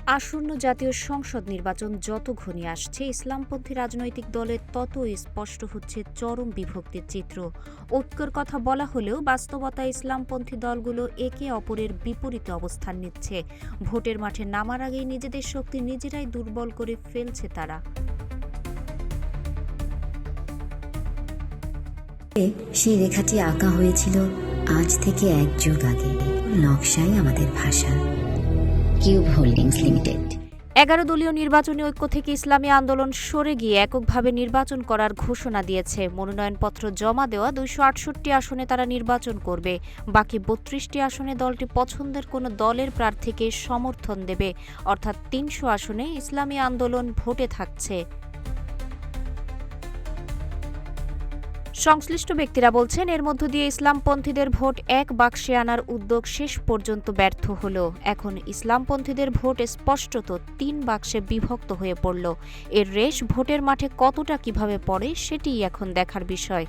আসন্ন জাতীয় সংসদ নির্বাচন যত ঘনিয়ে আসছে, ইসলামপন্থী রাজনৈতিক দলের ততই স্পষ্ট হচ্ছে চরম বিভক্তির চিত্র। ঐক্যের কথা বলা হলেও বাস্তবতায় ইসলামপন্থী দলগুলো একে অপরের বিপরীতে অবস্থান নিচ্ছে। ভোটের মাঠে নামার আগেই নিজেদের শক্তি নিজেরাই দুর্বল করে ফেলছে তারা। সেই রেখাটি আঁকা হয়েছিল আজ থেকে 1 যুগ আগে। নকশাই আমাদের ভাষা। Cube holdings limited. 11 দলীয় নির্বাচনী ঐক্য থেকে ইসলামী আন্দোলন সরে গিয়ে এককভাবে নির্বাচন করার ঘোষণা দিয়েছে। মনোনয়নপত্র জমা দেওয়া 268টি আসনে তারা নির্বাচন করবে। বাকি 32টি আসনে দলটি পছন্দের কোনো দলের প্রার্থীকে সমর্থন দেবে, অর্থাৎ 300 আসনে ইসলামী আন্দোলন ভোটে থাকছে। সংশ্লিষ্ট ব্যক্তিরা বলছেন, এর মধ্য দিয়ে ইসলামপন্থীদের ভোট এক বাক্সে আনার উদ্যোগ শেষ পর্যন্ত ব্যর্থ হল। এখন ইসলামপন্থীদের ভোট স্পষ্টত 3 বাক্সে বিভক্ত হয়ে পড়ল। এর রেশ ভোটের মাঠে কতটা কিভাবে পড়ে সেটিই এখন দেখার বিষয়।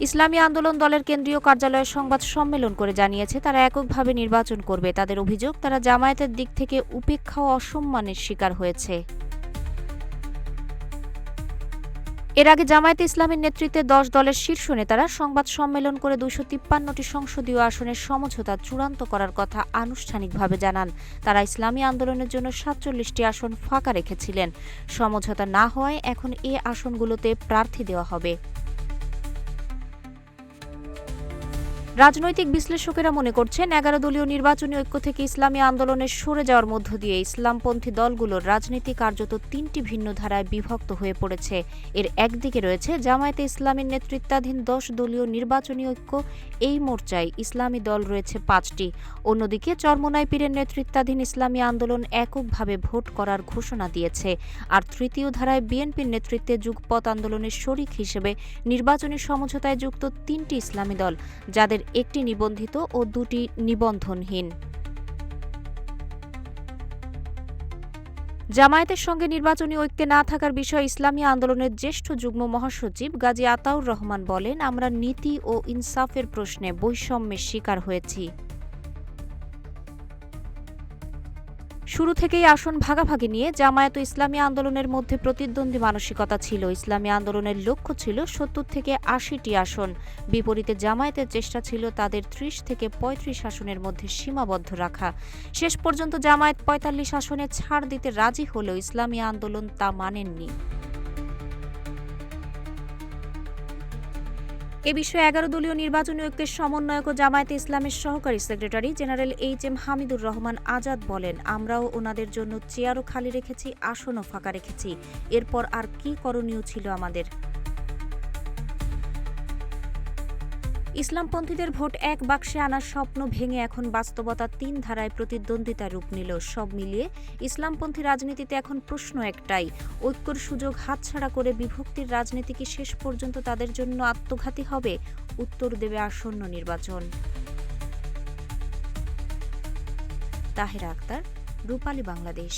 ইসলামী আন্দোলন দলের কেন্দ্রীয় কার্যালয়ে সংবাদ সম্মেলন করে জানিয়েছে, তারা এককভাবে নির্বাচন করবে। তাদের অভিযোগ, তারা জামায়াতের দিক থেকে উপেক্ষা ও অসম্মানের শিকার হয়েছে। এর আগে জামায়াতে ইসলামীর নেতৃত্বে 10 দলের শীর্ষ নেতারা সংবাদ সম্মেলন করে 253টি সংসদীয় আসনের সমঝোতা চূড়ান্ত করার কথা আনুষ্ঠানিকভাবে জানান। তারা ইসলামী আন্দোলনের জন্য 47টি আসন ফাঁকা রেখেছিলেন। সমঝোতা না হওয়ায় এখন এ আসনগুলোতে প্রার্থী দেওয়া হবে। রাজনৈতিক বিশ্লেষকেরা মনে করছেন, 11 দলীয় নির্বাচনী ঐক্য থেকে ইসলামী আন্দোলনের সরে যাওয়ার মধ্য দিয়ে ইসলামপন্থী দলগুলোর রাজনীতি কার্যত 3টি ভিন্ন ধারায় বিভক্ত হয়ে পড়েছে। এর একদিকে রয়েছে জামায়াতে ইসলামীর নেতৃত্বাধীন 10 দলীয় নির্বাচনী ঐক্য, এই মোর্চায় ইসলামী দল রয়েছে 5টি। অন্যদিকে চরমোনাই পীরের নেতৃত্বাধীন ইসলামী আন্দোলন এককভাবে ভোট করার ঘোষণা দিয়েছে। আর তৃতীয় ধারায় বিএনপির নেতৃত্বে যুগপৎ আন্দোলনের শরিক হিসেবে নির্বাচনী সমঝোতায় যুক্ত 3টি ইসলামী দল, যাদের একটি নিবন্ধিত ও 2টি নিবন্ধনহীন। জামায়াতের সঙ্গে নির্বাচনী ঐক্যে না থাকার বিষয়ে ইসলামী আন্দোলনের জ্যেষ্ঠ যুগ্ম মহাসচিব গাজী আতাউর রহমান বলেন, আমরা নীতি ও ইনসাফের প্রশ্নে বৈষম্যের শিকার হয়েছি। শুরু থেকেই আসন ভাগাভাগি নিয়ে জামায়াত ও ইসলামী আন্দোলনের মধ্যে প্রতিদ্বন্দ্বী মানসিকতা ছিল। ইসলামী আন্দোলনের লক্ষ্য ছিল 70 থেকে 80টি আসন। বিপরীতে জামায়াতের চেষ্টা ছিল তাদের 30 থেকে 35 আসনের মধ্যে সীমাবদ্ধ রাখা। শেষ পর্যন্ত জামায়াত 45 আসনে ছাড় দিতে রাজি হলেও ইসলামী আন্দোলন তা মানেননি। এ বিষয়ে 11 দলীয় নির্বাচনী ঐক্যের সমন্বয়ক ও জামায়াতে ইসলামের সহকারী secretary general HM. Hamidur Rahman Azad বলেন, আমরাও ওনাদের জন্য চেয়ারও খালি রেখেছি, আসনও ফাঁকা রেখেছি। এরপর আর কি করণীয় ছিল আমাদের? ইসলামপন্থীদের ভোট এক বাক্সে আনার স্বপ্ন ভেঙে এখন বাস্তবতা 3 ধারায় প্রতিদ্বন্দ্বিতার রূপ নিল। সব মিলিয়ে ইসলামপন্থী রাজনীতিতে এখন প্রশ্ন একটাই, ঐক্যের সুযোগ হাতছাড়া করে বিভক্তির রাজনীতি কি শেষ পর্যন্ত তাদের জন্য আত্মঘাতী হবে? উত্তর দেবে আসন্ন নির্বাচন। তাহেরা আক্তার, রূপালী বাংলাদেশ।